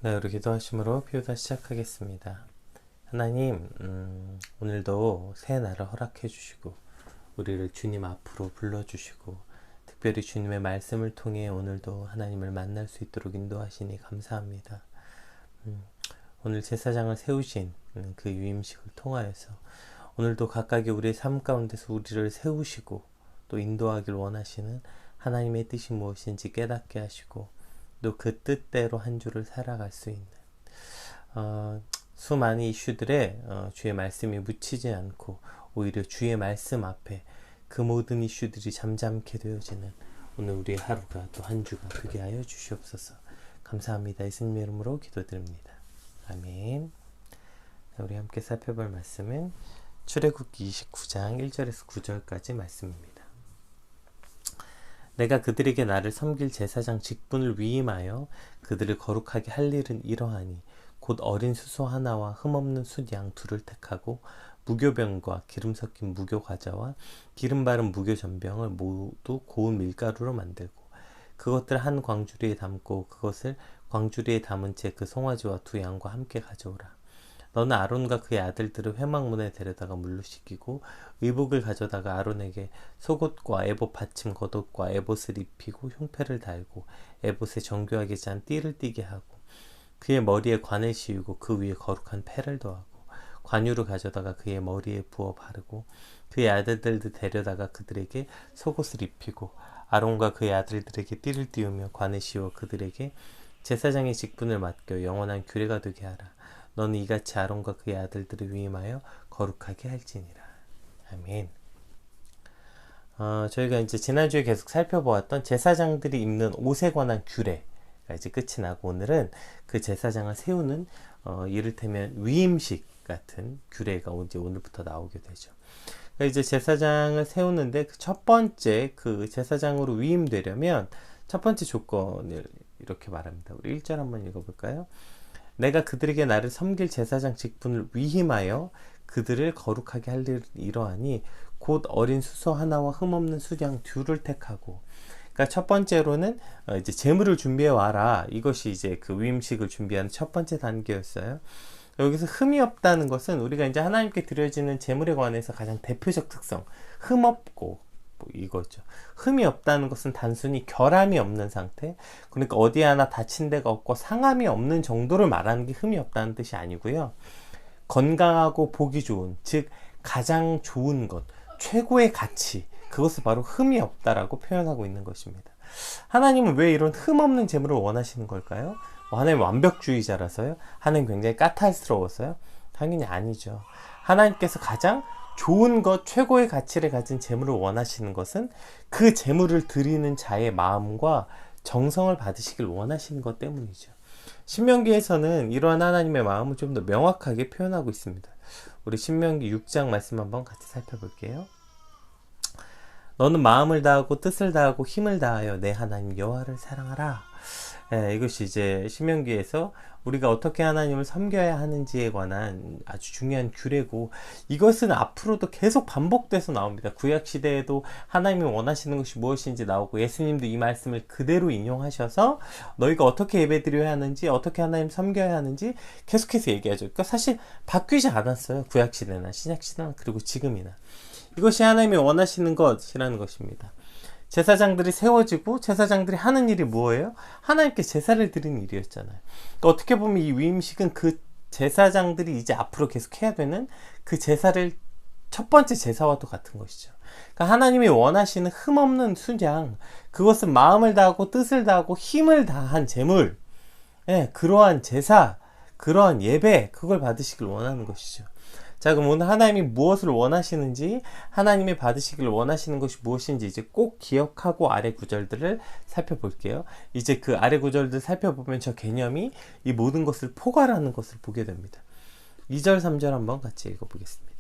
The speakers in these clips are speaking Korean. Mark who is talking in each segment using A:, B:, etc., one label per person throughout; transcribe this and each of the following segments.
A: 네, 우리 기도하심으로 피우다 시작하겠습니다. 하나님, 오늘도 새 날을 허락해 주시고 우리를 주님 앞으로 불러주시고 특별히 주님의 말씀을 통해 오늘도 하나님을 만날 수 있도록 인도하시니 감사합니다. 오늘 제사장을 세우신 그 유임식을 통하여서 오늘도 각각의 우리의 삶 가운데서 우리를 세우시고 또 인도하길 원하시는 하나님의 뜻이 무엇인지 깨닫게 하시고 또 그 뜻대로 한 주를 살아갈 수 있는 수많은 이슈들에 주의 말씀이 묻히지 않고 오히려 주의 말씀 앞에 그 모든 이슈들이 잠잠케 되어지는 오늘 우리의 하루가 또 한 주가 되게 하여 주시옵소서. 감사합니다. 예수님의 이름으로 기도드립니다. 아멘. 우리 함께 살펴볼 말씀은 출애굽기 29장 1절에서 9절까지 말씀입니다. 내가 그들에게 나를 섬길 제사장 직분을 위임하여 그들을 거룩하게 할 일은 이러하니 곧 어린 수소 하나와 흠없는 숫양 둘을 택하고 무교병과 기름 섞인 무교과자와 기름 바른 무교전병을 모두 고운 밀가루로 만들고 그것들 한 광주리에 담고 그것을 광주리에 담은 채 그 송아지와 두 양과 함께 가져오라. 너는 아론과 그의 아들들을 회막문에 데려다가 물로 씻기고 의복을 가져다가 아론에게 속옷과 에봇 받침 겉옷과 에봇을 입히고 흉패를 달고 에봇에 정교하게 짠 띠를 띠게 하고 그의 머리에 관을 씌우고 그 위에 거룩한 패를 더하고 관유를 가져다가 그의 머리에 부어 바르고 그의 아들들도 데려다가 그들에게 속옷을 입히고 아론과 그의 아들들에게 띠를 띠우며 관을 씌워 그들에게 제사장의 직분을 맡겨 영원한 규례가 되게 하라. 너는 이같이 아론과 그의 아들들을 위임하여 거룩하게 할지니라. 아멘. 저희가 이제 지난주에 계속 살펴보았던 제사장들이 입는 옷에 관한 규례가 이제 끝이 나고 오늘은 그 제사장을 세우는 이를테면 위임식 같은 규례가 이제 오늘부터 나오게 되죠. 그러니까 이제 제사장을 세우는데 첫 번째 그 제사장으로 위임되려면 첫 번째 조건을 이렇게 말합니다. 우리 1절 한번 읽어볼까요? 내가 그들에게 나를 섬길 제사장 직분을 위임하여 그들을 거룩하게 할 일은 이러하니 곧 어린 수소 하나와 흠없는 수양 둘을 택하고 그러니까 첫 번째로는 이제 제물을 준비해 와라. 이것이 이제 그 위임식을 준비하는 첫 번째 단계였어요. 여기서 흠이 없다는 것은 우리가 이제 하나님께 드려지는 제물에 관해서 가장 대표적 특성, 흠 없고 이거죠. 흠이 없다는 것은 단순히 결함이 없는 상태, 그러니까 어디 하나 다친 데가 없고 상함이 없는 정도를 말하는 게 흠이 없다는 뜻이 아니고요. 건강하고 보기 좋은, 즉 가장 좋은 것, 최고의 가치, 그것을 바로 흠이 없다라고 표현하고 있는 것입니다. 하나님은 왜 이런 흠 없는 제물을 원하시는 걸까요? 하나님 완벽주의자라서요? 하나님 굉장히 까탈스러워서요? 당연히 아니죠. 하나님께서 가장 좋은 것, 최고의 가치를 가진 재물을 원하시는 것은 그 재물을 드리는 자의 마음과 정성을 받으시길 원하시는 것 때문이죠. 신명기에서는 이러한 하나님의 마음을 좀 더 명확하게 표현하고 있습니다. 우리 신명기 6장 말씀 한번 같이 살펴볼게요. 너는 마음을 다하고 뜻을 다하고 힘을 다하여 내 하나님 여호와를 사랑하라. 이것이 이제 신명기에서 우리가 어떻게 하나님을 섬겨야 하는지에 관한 아주 중요한 규례고 이것은 앞으로도 계속 반복돼서 나옵니다. 구약시대에도 하나님이 원하시는 것이 무엇인지 나오고 예수님도 이 말씀을 그대로 인용하셔서 너희가 어떻게 예배드려야 하는지 어떻게 하나님 섬겨야 하는지 계속해서 얘기하죠. 그러니까 사실 바뀌지 않았어요. 구약시대나 신약시대나 그리고 지금이나. 이것이 하나님이 원하시는 것이라는 것입니다. 제사장들이 세워지고 제사장들이 하는 일이 뭐예요? 하나님께 제사를 드리는 일이었잖아요. 그러니까 어떻게 보면 이 위임식은 그 제사장들이 이제 앞으로 계속 해야 되는 그 제사를 첫 번째 제사와도 같은 것이죠. 그러니까 하나님이 원하시는 흠없는 순양, 그것은 마음을 다하고 뜻을 다하고 힘을 다한 제물, 그러한 제사, 그러한 예배, 그걸 받으시길 원하는 것이죠. 자, 그럼 오늘 하나님이 무엇을 원하시는지, 하나님이 받으시길 원하시는 것이 무엇인지 이제 꼭 기억하고 아래 구절들을 살펴볼게요. 이제 그 아래 구절들 살펴보면 저 개념이 이 모든 것을 포괄하는 것을 보게 됩니다. 2절, 3절 한번 같이 읽어보겠습니다.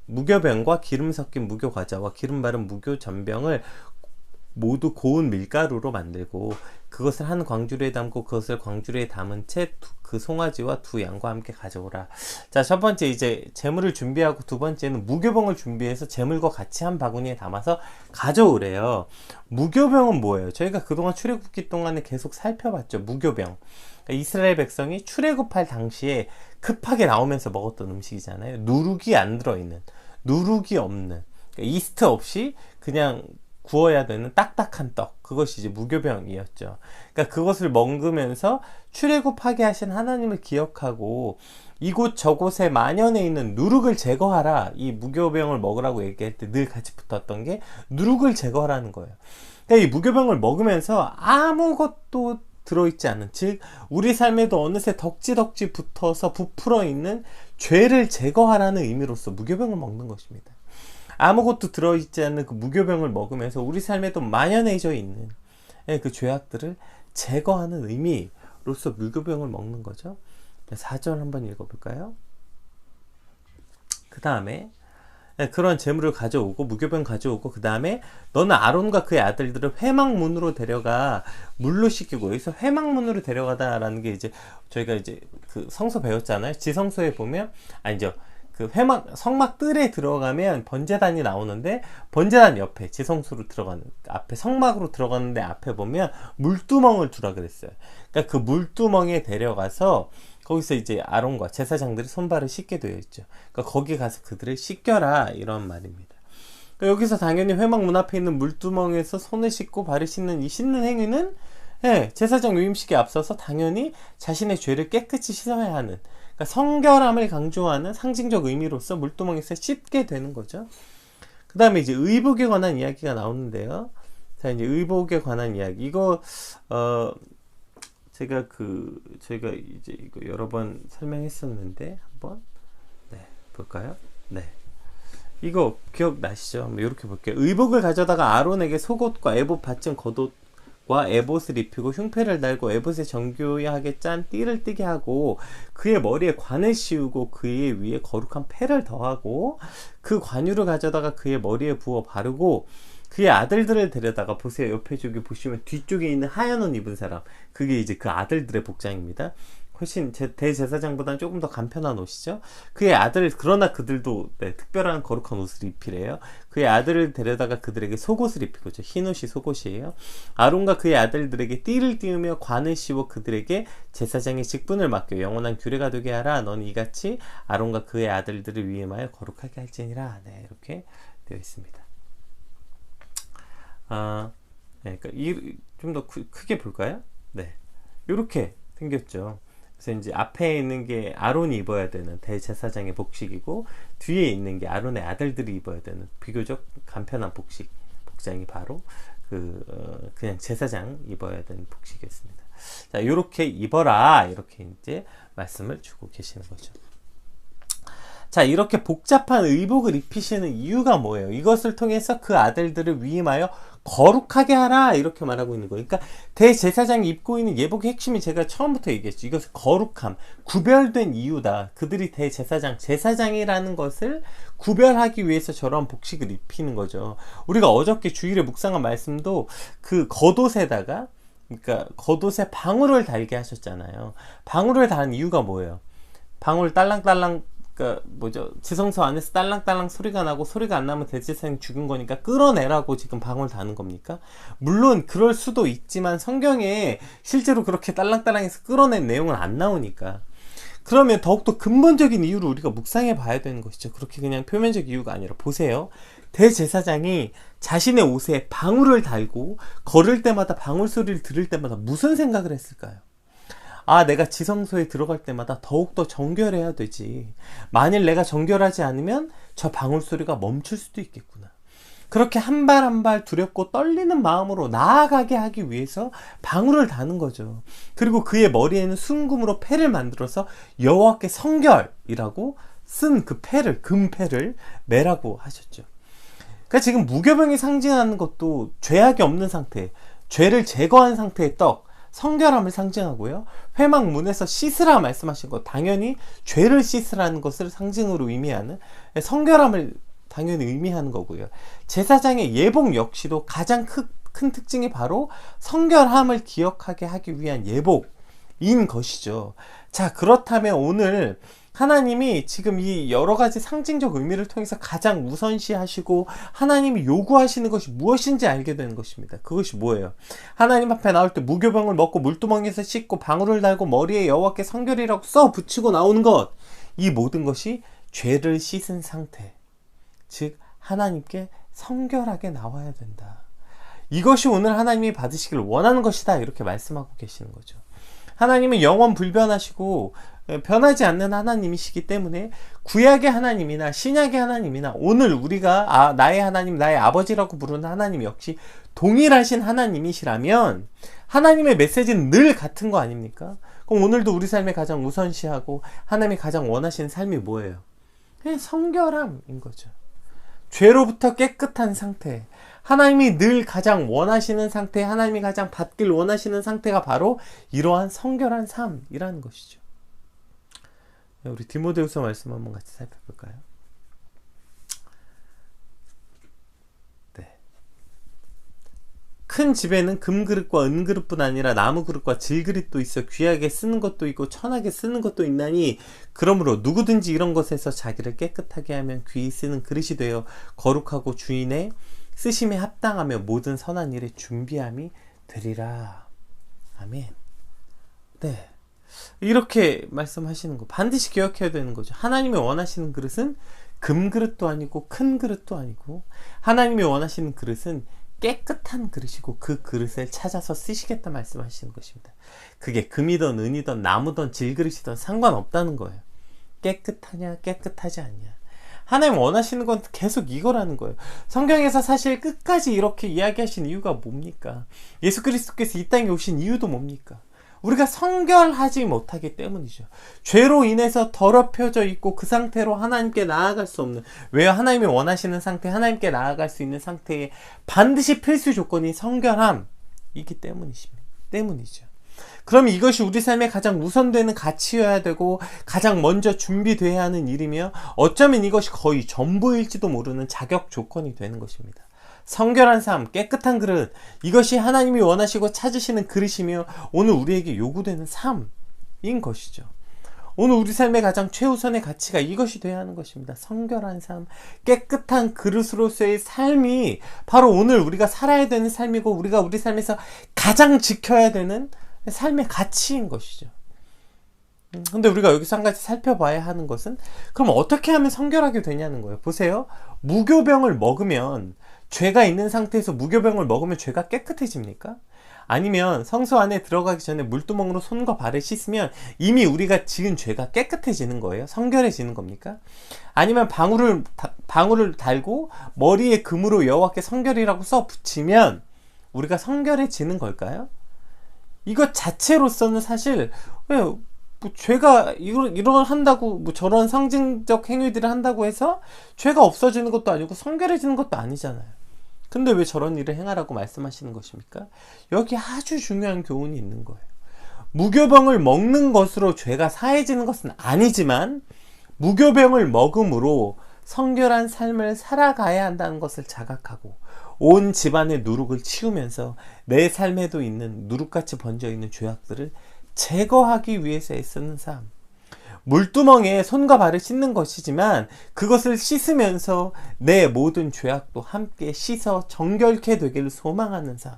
A: 무교병과 기름 섞인 무교과자와 기름 바른 무교전병을 모두 고운 밀가루로 만들고 그것을 한 광주리에 담고 그것을 광주리에 담은 채 그 송아지와 두 양과 함께 가져오라. 자, 첫 번째 이제 제물을 준비하고 두 번째는 무교병을 준비해서 제물과 같이 한 바구니에 담아서 가져오래요. 무교병은 뭐예요? 저희가 그동안 출애굽기 동안에 계속 살펴봤죠. 무교병. 그러니까 이스라엘 백성이 출애굽할 당시에 급하게 나오면서 먹었던 음식이잖아요. 누룩이 안 들어있는, 누룩이 없는, 그러니까 이스트 없이 그냥 구워야 되는 딱딱한 떡, 그것이 이제 무교병이었죠. 그러니까 그것을 먹으면서 출애굽하게 하신 하나님을 기억하고 이곳 저곳에 만연해 있는 누룩을 제거하라. 이 무교병을 먹으라고 얘기할 때 늘 같이 붙었던 게 누룩을 제거하라는 거예요. 그러니까 이 무교병을 먹으면서 아무것도 들어있지 않은, 즉 우리 삶에도 어느새 덕지덕지 붙어서 부풀어 있는 죄를 제거하라는 의미로서 무교병을 먹는 것입니다. 아무것도 들어있지 않는 그 무교병을 먹으면서 우리 삶에도 만연해져 있는 그 죄악들을 제거하는 의미로서 무교병을 먹는 거죠. 4절 한번 읽어볼까요? 그 다음에 그런 재물을 가져오고 무교병 가져오고 그 다음에 너는 아론과 그의 아들들을 회막문으로 데려가 물로 씻기고, 여기서 회막문으로 데려가다라는 게 이제 저희가 이제 그 성서 배웠잖아요. 지성소에 보면 아니죠. 그 회막, 성막 뜰에 들어가면 번제단이 나오는데 번제단 옆에 지성소로 들어가는 앞에 성막으로 들어가는데 앞에 보면 물두멍을 두라 그랬어요. 그러니까 그 물두멍에 데려가서 거기서 이제 아론과 제사장들이 손발을 씻게 되어 있죠. 그러니까 거기 가서 그들을 씻겨라 이런 말입니다. 그러니까 여기서 당연히 회막 문 앞에 있는 물두멍에서 손을 씻고 발을 씻는 이 씻는 행위는 제사장 유임식에 앞서서 당연히 자신의 죄를 깨끗이 씻어야 하는, 그러니까 성결함을 강조하는 상징적 의미로서 물두멍에서 씻게 되는 거죠. 그 다음에 이제 의복에 관한 이야기가 나오는데요. 자, 이제 의복에 관한 이야기. 이거, 저희가 이제 이거 여러 번 설명했었는데, 한번, 볼까요? 이거 기억나시죠? 한번 이렇게 볼게요. 의복을 가져다가 아론에게 속옷과 에봇 받침 겉옷과 에봇을 입히고 흉패를 달고 에봇에 정교하게 짠 띠를 띠게 하고 그의 머리에 관을 씌우고 그의 위에 거룩한 패를 더하고 그 관유를 가져다가 그의 머리에 부어 바르고 그의 아들들을 데려다가, 보세요. 옆에 저기 보시면 뒤쪽에 있는 하얀 옷 입은 사람, 그게 이제 그 아들들의 복장입니다. 훨씬 대제사장보다는 조금 더 간편한 옷이죠. 그의 아들, 그러나 그들도 특별한 거룩한 옷을 입히래요. 그의 아들을 데려다가 그들에게 속옷을 입히고, 흰 옷이 속옷이에요. 아론과 그의 아들들에게 띠를 띠우며 관을 씌워 그들에게 제사장의 직분을 맡겨 영원한 규례가 되게 하라. 너는 이같이 아론과 그의 아들들을 위임하여 거룩하게 할지니라. 이렇게 되어 있습니다. 그러니까 좀 더 크게 볼까요? 이렇게 생겼죠. 그래서 이제 앞에 있는 게 아론이 입어야 되는 대제사장의 복식이고 뒤에 있는 게 아론의 아들들이 입어야 되는 비교적 간편한 복장이 바로 그냥 제사장 입어야 되는 복식이었습니다. 자, 이렇게 입어라 이렇게 이제 말씀을 주고 계시는 거죠. 자, 이렇게 복잡한 의복을 입히시는 이유가 뭐예요? 이것을 통해서 그 아들들을 위임하여 거룩하게 하라 이렇게 말하고 있는 거예요. 그러니까 대제사장이 입고 있는 예복의 핵심이 제가 처음부터 얘기했죠. 이것은 거룩함, 구별된 이유다. 그들이 제사장이라는 것을 구별하기 위해서 저런 복식을 입히는 거죠. 우리가 어저께 주일에 묵상한 말씀도 그 겉옷에다가, 그러니까 겉옷에 방울을 달게 하셨잖아요. 방울을 다는 이유가 뭐예요? 방울 딸랑딸랑, 그러니까 지성소 안에서 딸랑딸랑 소리가 나고 소리가 안 나면 대제사장이 죽은 거니까 끌어내라고 지금 방울 다는 겁니까? 물론 그럴 수도 있지만 성경에 실제로 그렇게 딸랑딸랑해서 끌어낸 내용은 안 나오니까. 그러면 더욱더 근본적인 이유를 우리가 묵상해 봐야 되는 것이죠. 그렇게 그냥 표면적 이유가 아니라, 보세요. 대제사장이 자신의 옷에 방울을 달고 걸을 때마다 방울 소리를 들을 때마다 무슨 생각을 했을까요? 내가 지성소에 들어갈 때마다 더욱더 정결해야 되지. 만일 내가 정결하지 않으면 저 방울 소리가 멈출 수도 있겠구나. 그렇게 한 발 한 발 두렵고 떨리는 마음으로 나아가게 하기 위해서 방울을 다는 거죠. 그리고 그의 머리에는 순금으로 패를 만들어서 여호와께 성결이라고 쓴 그 패를, 금패를 매라고 하셨죠. 그러니까 지금 무교병이 상징하는 것도 죄악이 없는 상태, 죄를 제거한 상태의 떡, 성결함을 상징하고요. 회막문에서 씻으라 말씀하신 것, 당연히 죄를 씻으라는 것을 상징으로 의미하는 성결함을 당연히 의미하는 거고요. 제사장의 예복 역시도 가장 큰 특징이 바로 성결함을 기억하게 하기 위한 예복인 것이죠. 자, 그렇다면 오늘 하나님이 지금 이 여러 가지 상징적 의미를 통해서 가장 우선시하시고 하나님이 요구하시는 것이 무엇인지 알게 되는 것입니다. 그것이 뭐예요? 하나님 앞에 나올 때 무교병을 먹고 물두멍에서 씻고 방울을 달고 머리에 여호와께 성결이라고 써 붙이고 나오는 것, 이 모든 것이 죄를 씻은 상태, 즉 하나님께 성결하게 나와야 된다. 이것이 오늘 하나님이 받으시길 원하는 것이다, 이렇게 말씀하고 계시는 거죠. 하나님은 영원 불변하시고 변하지 않는 하나님이시기 때문에 구약의 하나님이나 신약의 하나님이나 오늘 우리가 나의 하나님, 나의 아버지라고 부르는 하나님 역시 동일하신 하나님이시라면 하나님의 메시지는 늘 같은 거 아닙니까? 그럼 오늘도 우리 삶에 가장 우선시하고 하나님이 가장 원하시는 삶이 뭐예요? 그냥 성결함인 거죠. 죄로부터 깨끗한 상태, 하나님이 늘 가장 원하시는 상태, 하나님이 가장 받길 원하시는 상태가 바로 이러한 성결한 삶이라는 것이죠. 우리 디모데후서 말씀 한번 같이 살펴볼까요? 네. 큰 집에는 금그릇과 은그릇뿐 아니라 나무그릇과 질그릇도 있어 귀하게 쓰는 것도 있고 천하게 쓰는 것도 있나니 그러므로 누구든지 이런 것에서 자기를 깨끗하게 하면 귀히 쓰는 그릇이 되어 거룩하고 주인의 쓰심에 합당하며 모든 선한 일에 준비함이 되리라. 아멘. 네. 이렇게 말씀하시는 거 반드시 기억해야 되는 거죠. 하나님이 원하시는 그릇은 금그릇도 아니고 큰 그릇도 아니고 하나님이 원하시는 그릇은 깨끗한 그릇이고 그 그릇을 찾아서 쓰시겠다 말씀하시는 것입니다. 그게 금이든 은이든 나무든 질그릇이든 상관없다는 거예요. 깨끗하냐 깨끗하지 않냐. 하나님 원하시는 건 계속 이거라는 거예요. 성경에서 사실 끝까지 이렇게 이야기하신 이유가 뭡니까? 예수 그리스도께서 이 땅에 오신 이유도 뭡니까? 우리가 성결하지 못하기 때문이죠. 죄로 인해서 더럽혀져 있고 그 상태로 하나님께 나아갈 수 없는, 왜요? 하나님이 원하시는 상태, 하나님께 나아갈 수 있는 상태에 반드시 필수 조건이 성결함이기 때문이죠. 그럼 이것이 우리 삶에 가장 우선되는 가치여야 되고 가장 먼저 준비돼야 하는 일이며 어쩌면 이것이 거의 전부일지도 모르는 자격 조건이 되는 것입니다. 성결한 삶, 깨끗한 그릇, 이것이 하나님이 원하시고 찾으시는 그릇이며 오늘 우리에게 요구되는 삶인 것이죠. 오늘 우리 삶의 가장 최우선의 가치가 이것이 되어야 하는 것입니다. 성결한 삶, 깨끗한 그릇으로서의 삶이 바로 오늘 우리가 살아야 되는 삶이고 우리가 우리 삶에서 가장 지켜야 되는 삶의 가치인 것이죠. 근데 우리가 여기서 한 가지 살펴봐야 하는 것은 그럼 어떻게 하면 성결하게 되냐는 거예요. 보세요. 무교병을 먹으면, 죄가 있는 상태에서 무교병을 먹으면 죄가 깨끗해집니까? 아니면 성소 안에 들어가기 전에 물두멍으로 손과 발을 씻으면 이미 우리가 지은 죄가 깨끗해지는 거예요? 성결해지는 겁니까? 아니면 방울을 달고 머리에 금으로 여호와께 성결이라고 써 붙이면 우리가 성결해지는 걸까요? 이것 자체로서는 사실 죄가 이런 한다고 저런 상징적 행위들을 한다고 해서 죄가 없어지는 것도 아니고 성결해지는 것도 아니잖아요. 근데 왜 저런 일을 행하라고 말씀하시는 것입니까? 여기 아주 중요한 교훈이 있는 거예요. 무교병을 먹는 것으로 죄가 사해지는 것은 아니지만 무교병을 먹음으로 성결한 삶을 살아가야 한다는 것을 자각하고 온 집안의 누룩을 치우면서 내 삶에도 있는 누룩같이 번져있는 죄악들을 제거하기 위해서 애쓰는 삶. 물두멍에 손과 발을 씻는 것이지만 그것을 씻으면서 내 모든 죄악도 함께 씻어 정결케 되기를 소망하는 삶.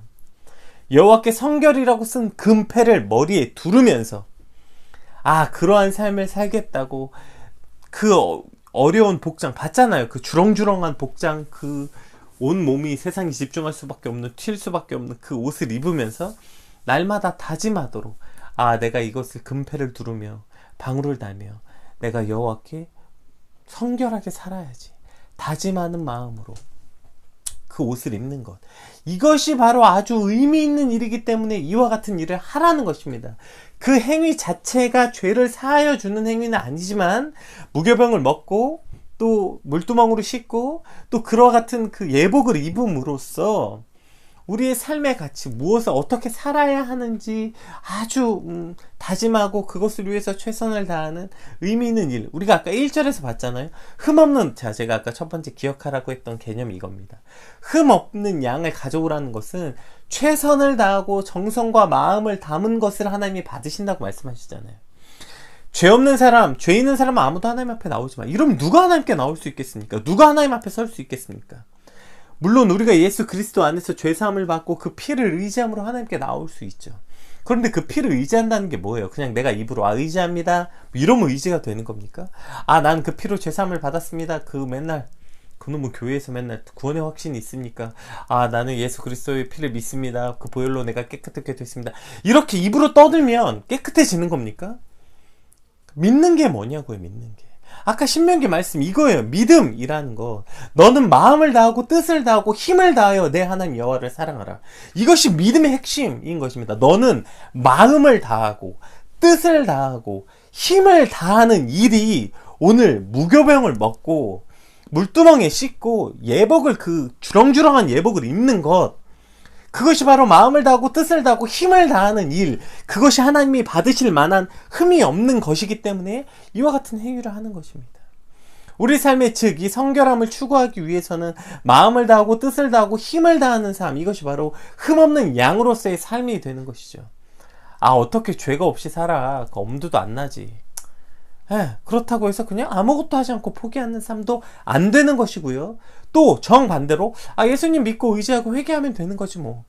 A: 여호와께 성결이라고 쓴 금패를 머리에 두르면서 그러한 삶을 살겠다고 그 어려운 복장 봤잖아요. 그 주렁주렁한 복장, 그 온 몸이 세상에 집중할 수밖에 없는, 튈 수밖에 없는 그 옷을 입으면서 날마다 다짐하도록 내가 이것을 금패를 두르며 방울을 달며 내가 여호와께 성결하게 살아야지 다짐하는 마음으로 그 옷을 입는 것, 이것이 바로 아주 의미 있는 일이기 때문에 이와 같은 일을 하라는 것입니다. 그 행위 자체가 죄를 사하여 주는 행위는 아니지만 무교병을 먹고 또 물두멍으로 씻고 또 그와 같은 그 예복을 입음으로써 우리의 삶의 가치, 무엇을 어떻게 살아야 하는지 아주 다짐하고 그것을 위해서 최선을 다하는 의미 있는 일. 우리가 아까 1절에서 봤잖아요. 흠없는, 자, 제가 아까 첫 번째 기억하라고 했던 개념이 이겁니다. 흠없는 양을 가져오라는 것은 최선을 다하고 정성과 마음을 담은 것을 하나님이 받으신다고 말씀하시잖아요. 죄 없는 사람, 죄 있는 사람은 아무도 하나님 앞에 나오지 마. 이러면 누가 하나님께 나올 수 있겠습니까? 누가 하나님 앞에 설 수 있겠습니까? 물론 우리가 예수 그리스도 안에서 죄사함을 받고 그 피를 의지함으로 하나님께 나올 수 있죠. 그런데 그 피를 의지한다는 게 뭐예요? 그냥 내가 입으로 의지합니다, 이러면 의지가 되는 겁니까? 난 그 피로 죄사함을 받았습니다. 그놈은 교회에서 맨날 구원의 확신이 있습니까? 나는 예수 그리스도의 피를 믿습니다. 그 보혈로 내가 깨끗하게 됐습니다. 이렇게 입으로 떠들면 깨끗해지는 겁니까? 믿는 게 뭐냐고요, 믿는 게. 아까 신명기 말씀 이거예요. 믿음이라는 거. 너는 마음을 다하고 뜻을 다하고 힘을 다하여 내 하나님 여호와를 사랑하라. 이것이 믿음의 핵심인 것입니다. 너는 마음을 다하고 뜻을 다하고 힘을 다하는 일이 오늘 무교병을 먹고 물두멍에 씻고 예복을, 그 주렁주렁한 예복을 입는 것, 그것이 바로 마음을 다하고 뜻을 다하고 힘을 다하는 일, 그것이 하나님이 받으실 만한 흠이 없는 것이기 때문에 이와 같은 행위를 하는 것입니다. 우리 삶의 즉 이 성결함을 추구하기 위해서는 마음을 다하고 뜻을 다하고 힘을 다하는 삶, 이것이 바로 흠없는 양으로서의 삶이 되는 것이죠. 어떻게 죄가 없이 살아, 엄두도 안 나지. 그렇다고 해서 그냥 아무것도 하지 않고 포기하는 삶도 안 되는 것이고요. 또 정반대로 예수님 믿고 의지하고 회개하면 되는 거지 뭐.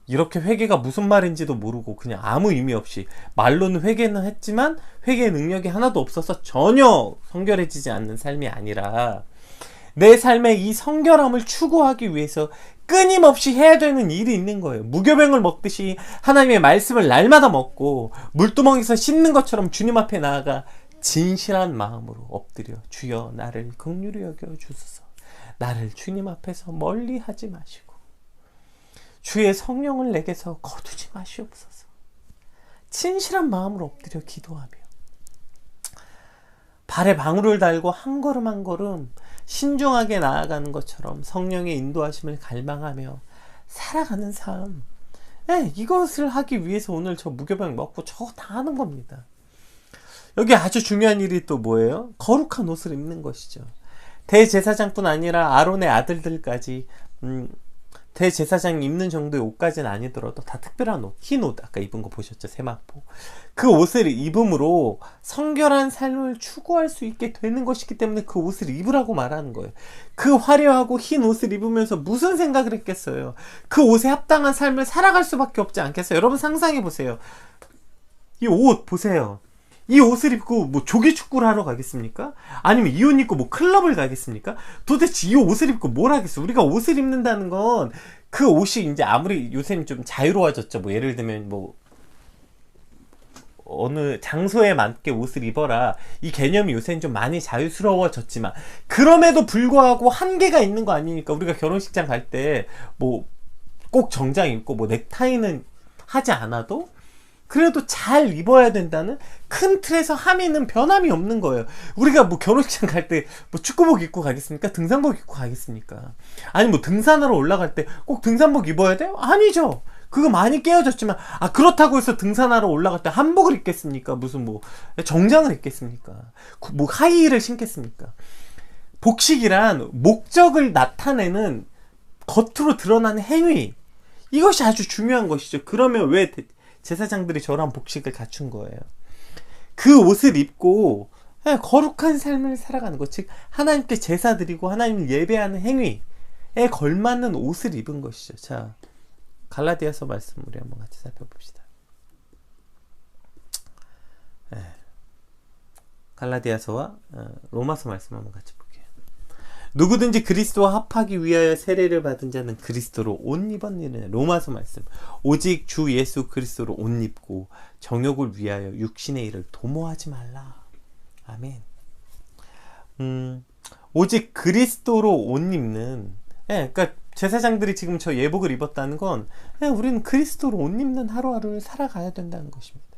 A: 이렇게 회개가 무슨 말인지도 모르고 그냥 아무 의미 없이 말로는 회개는 했지만 회개의 능력이 하나도 없어서 전혀 성결해지지 않는 삶이 아니라, 내 삶의 이 성결함을 추구하기 위해서 끊임없이 해야 되는 일이 있는 거예요. 무교병을 먹듯이 하나님의 말씀을 날마다 먹고 물두멍에서 씻는 것처럼 주님 앞에 나아가 진실한 마음으로 엎드려 주여 나를 긍휼히 여겨 주소서, 나를 주님 앞에서 멀리 하지 마시고 주의 성령을 내게서 거두지 마시옵소서. 진실한 마음으로 엎드려 기도하며 발에 방울을 달고 한 걸음 한 걸음 신중하게 나아가는 것처럼 성령의 인도하심을 갈망하며 살아가는 삶, 이것을 하기 위해서 오늘 저 무교병 먹고 저거 다 하는 겁니다. 여기 아주 중요한 일이 또 뭐예요? 거룩한 옷을 입는 것이죠. 대제사장뿐 아니라 아론의 아들들까지 대제사장이 입는 정도의 옷까지는 아니더라도 다 특별한 옷, 흰 옷, 아까 입은 거 보셨죠? 세마포. 그 옷을 입음으로 성결한 삶을 추구할 수 있게 되는 것이기 때문에 그 옷을 입으라고 말하는 거예요. 그 화려하고 흰 옷을 입으면서 무슨 생각을 했겠어요? 그 옷에 합당한 삶을 살아갈 수밖에 없지 않겠어요? 여러분 상상해 보세요. 이 옷 보세요. 이 옷을 입고 뭐 조기 축구를 하러 가겠습니까? 아니면 이 옷 입고 뭐 클럽을 가겠습니까? 도대체 이 옷을 입고 뭘 하겠어? 우리가 옷을 입는다는 건 그 옷이 이제 아무리 요새는 좀 자유로워졌죠. 뭐 예를 들면 뭐 어느 장소에 맞게 옷을 입어라, 이 개념이 요새는 좀 많이 자유스러워졌지만 그럼에도 불구하고 한계가 있는 거 아니니까. 우리가 결혼식장 갈 때 뭐 꼭 정장 입고 뭐 넥타이는 하지 않아도 그래도 잘 입어야 된다는 큰 틀에서 함의는 변함이 없는 거예요. 우리가 뭐 결혼식장 갈 때 뭐 축구복 입고 가겠습니까? 등산복 입고 가겠습니까? 아니 뭐 등산하러 올라갈 때 꼭 등산복 입어야 돼요? 아니죠. 그거 많이 깨어졌지만 그렇다고 해서 등산하러 올라갈 때 한복을 입겠습니까? 무슨 뭐 정장을 입겠습니까? 뭐 하이힐을 신겠습니까? 복식이란 목적을 나타내는 겉으로 드러나는 행위, 이것이 아주 중요한 것이죠. 그러면 왜 제사장들이 저런 복식을 갖춘 거예요? 그 옷을 입고 거룩한 삶을 살아가는 것, 즉 하나님께 제사 드리고 하나님을 예배하는 행위에 걸맞는 옷을 입은 것이죠. 자, 갈라디아서 말씀 우리 한번 같이 살펴봅시다. 갈라디아서와 로마서 말씀 한번 같이 볼게요. 누구든지 그리스도와 합하기 위하여 세례를 받은 자는 그리스도로 옷 입었느니라. 로마서 말씀. 오직 주 예수 그리스도로 옷 입고 정욕을 위하여 육신의 일을 도모하지 말라. 아멘. 오직 그리스도로 옷 입는, 그러니까 제사장들이 지금 저 예복을 입었다는 건 우리는 그리스도로 옷 입는 하루하루를 살아가야 된다는 것입니다.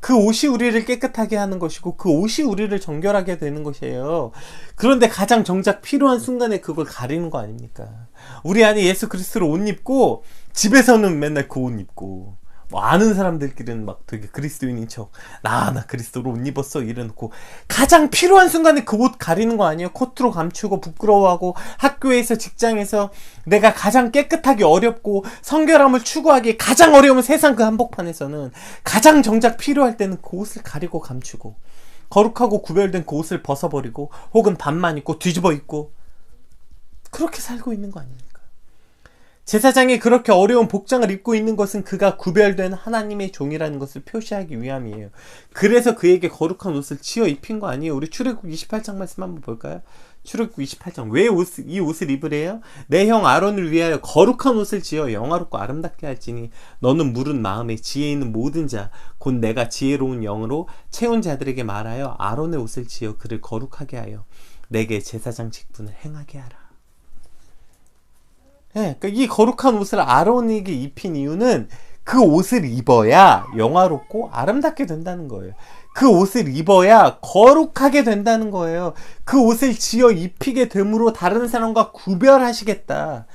A: 그 옷이 우리를 깨끗하게 하는 것이고 그 옷이 우리를 정결하게 되는 것이에요. 그런데 가장 정작 필요한 순간에 그걸 가리는 거 아닙니까? 우리 안에 예수 그리스도를 옷 입고 집에서는 맨날 그 옷 입고 뭐 아는 사람들끼리는 막 되게 그리스도인인 척 나 그리스도로 옷 입었어 이래놓고 가장 필요한 순간에 그 옷 가리는 거 아니에요? 코트로 감추고 부끄러워하고 학교에서 직장에서 내가 가장 깨끗하게 어렵고 성결함을 추구하기 가장 어려운 세상 그 한복판에서는 가장 정작 필요할 때는 그 옷을 가리고 감추고 거룩하고 구별된 그 옷을 벗어버리고 혹은 반만 입고 뒤집어 입고 그렇게 살고 있는 거 아닙니까? 제사장이 그렇게 어려운 복장을 입고 있는 것은 그가 구별된 하나님의 종이라는 것을 표시하기 위함이에요. 그래서 그에게 거룩한 옷을 지어 입힌 거 아니에요. 우리 출애굽 28장 말씀 한번 볼까요? 출애굽 28장 왜 이 옷을 입으래요? 내 형 아론을 위하여 거룩한 옷을 지어 영화롭고 아름답게 할지니 너는 물은 마음에 지혜 있는 모든 자 곧 내가 지혜로운 영으로 채운 자들에게 말하여 아론의 옷을 지어 그를 거룩하게 하여 내게 제사장 직분을 행하게 하라. 네, 그러니까 이 거룩한 옷을 아론에게 입힌 이유는 그 옷을 입어야 영화롭고 아름답게 된다는 거예요. 그 옷을 입어야 거룩하게 된다는 거예요. 그 옷을 지어 입히게 됨으로 다른 사람과 구별하시겠다.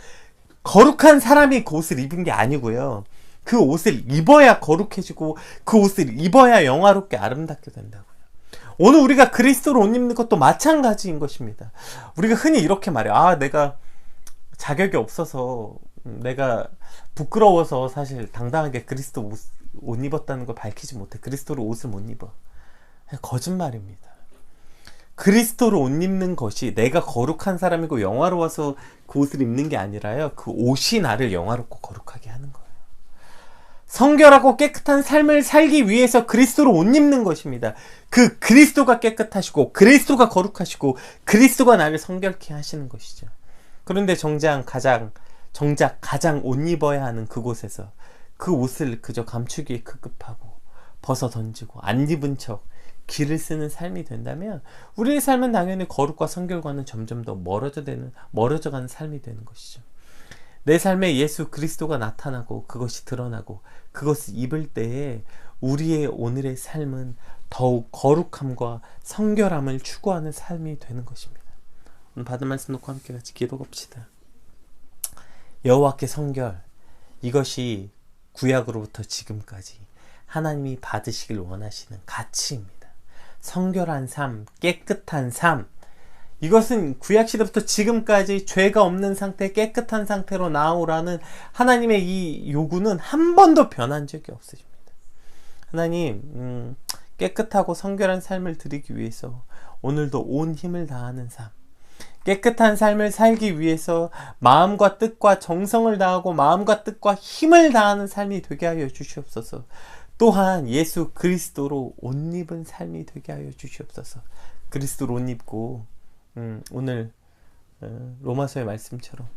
A: 거룩한 사람이 그 옷을 입은 게 아니고요. 그 옷을 입어야 거룩해지고 그 옷을 입어야 영화롭게 아름답게 된다고요. 오늘 우리가 그리스도로 옷 입는 것도 마찬가지인 것입니다. 우리가 흔히 이렇게 말해요. 내가 자격이 없어서 내가 부끄러워서 사실 당당하게 그리스도 옷 입었다는 걸 밝히지 못해. 그리스도로 옷을 못 입어. 거짓말입니다. 그리스도로 옷 입는 것이 내가 거룩한 사람이고 영화로워서 그 옷을 입는 게 아니라요. 그 옷이 나를 영화롭고 거룩하게 하는 거예요. 성결하고 깨끗한 삶을 살기 위해서 그리스도로 옷 입는 것입니다. 그 그리스도가 깨끗하시고 그리스도가 거룩하시고 그리스도가 나를 성결케 하시는 것이죠. 그런데 정작 가장 옷 입어야 하는 그곳에서 그 옷을 그저 감추기에 급급하고 벗어 던지고 안 입은 척 기를 쓰는 삶이 된다면 우리의 삶은 당연히 거룩과 성결과는 점점 더 멀어져가는 삶이 되는 것이죠. 내 삶에 예수 그리스도가 나타나고 그것이 드러나고 그것을 입을 때에 우리의 오늘의 삶은 더욱 거룩함과 성결함을 추구하는 삶이 되는 것입니다. 오늘 받은 말씀 놓고 함께 같이 기도합시다. 여호와께 성결, 이것이 구약으로부터 지금까지 하나님이 받으시길 원하시는 가치입니다. 성결한 삶, 깨끗한 삶, 이것은 구약시대부터 지금까지 죄가 없는 상태, 깨끗한 상태로 나오라는 하나님의 이 요구는 한 번도 변한 적이 없으십니다. 하나님, 깨끗하고 성결한 삶을 드리기 위해서 오늘도 온 힘을 다하는 삶, 깨끗한 삶을 살기 위해서 마음과 뜻과 정성을 다하고 마음과 뜻과 힘을 다하는 삶이 되게 하여 주시옵소서. 또한 예수 그리스도로 옷 입은 삶이 되게 하여 주시옵소서. 그리스도로 옷 입고 오늘 로마서의 말씀처럼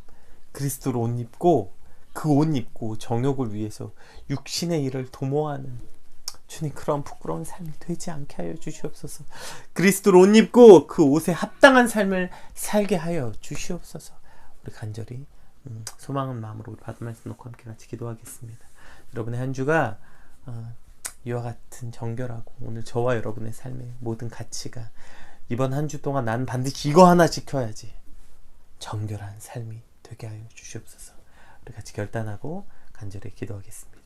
A: 그리스도로 옷 입고 그 옷 입고 정욕을 위해서 육신의 일을 도모하는 주님 그런 부끄러운 삶이 되지 않게 하여 주시옵소서. 그리스도로 옷 입고 그 옷에 합당한 삶을 살게 하여 주시옵소서. 우리 간절히 소망한 마음으로 우리 받은 말씀 놓고 함께 같이 기도하겠습니다. 여러분의 한 주가 이와 같은 정결하고 오늘 저와 여러분의 삶의 모든 가치가 이번 한 주 동안 난 반드시 이거 하나 지켜야지 정결한 삶이 되게 하여 주시옵소서. 우리 같이 결단하고 간절히 기도하겠습니다.